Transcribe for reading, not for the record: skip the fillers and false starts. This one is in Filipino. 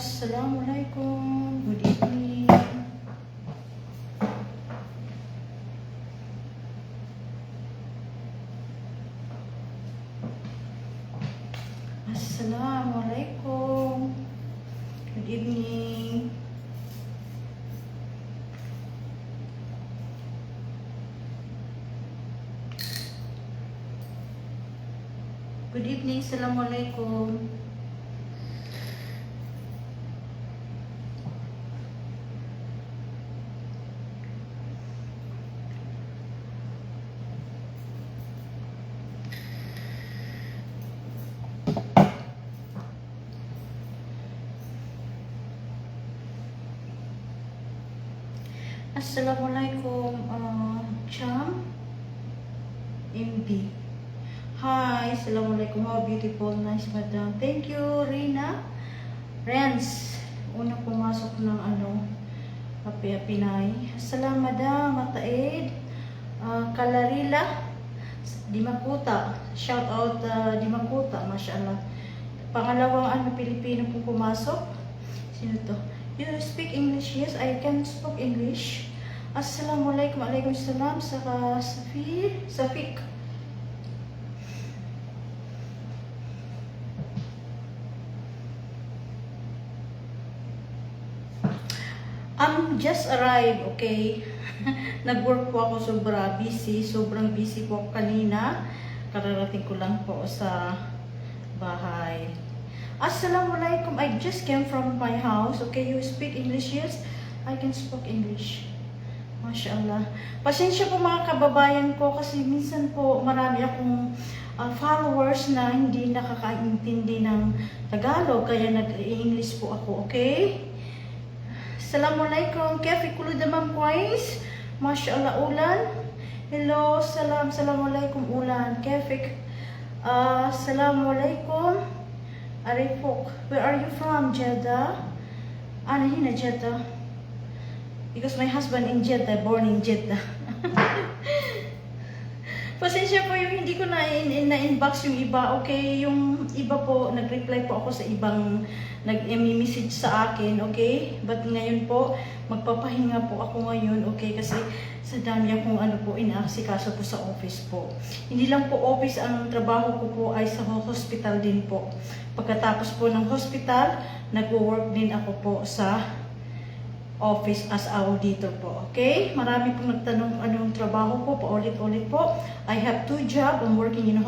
Assalamualaikum. Good evening. Assalamualaikum. Good evening. Good evening. Assalamualaikum. Assalamualaikum, Cham MB. Hi, Assalamualaikum. How beautiful, nice madam. Thank you, Rina. Renz, una pumasok ng Pinay. Salam, madam, Mataid. Kalarila, Dimakuta. Shout out, Dimakuta, mashallah. Pangalawang Pilipino pong pumasok. Sino to? You speak English? Yes, I can speak English. Assalamualaikum, alaikum salam. Saka Safik. Just arrived, okay? Nag-work po ako sobrang busy po kanina. Kararating ko lang po sa bahay. Assalamualaikum, I just came from my house. Okay, you speak English? Yes, I can speak English. Mashallah. Pasensya po mga kababayan ko kasi minsan po marami akong followers na hindi nakakaintindi ng Tagalog, kaya nag-English po ako, okay? Assalamualaikum, kafi kulo damam kwais? Mashallah, ulan. Hello, assalamualaikum ulan. Kafik. Assalamualaikum. Arifok. Where are you from? Jeddah? Ano hina Jeddah? Because my husband in Jeddah, born in Jeddah. Pasensya po yung hindi ko na-inbox yung iba. Okay, yung iba po, nag-reply po ako sa ibang nag-message sa akin, okay? But ngayon po, magpapahinga po ako ngayon, okay? Kasi sa dami akong inaasikaso po sa office po. Hindi lang po office, ang trabaho ko po ay sa hospital din po. Pagkatapos po ng hospital, nag-work din ako po sa office as auditor po, okay? Marami pong nagtanong anong trabaho ko, paulit-ulit po. I have 2 jobs. I'm working in a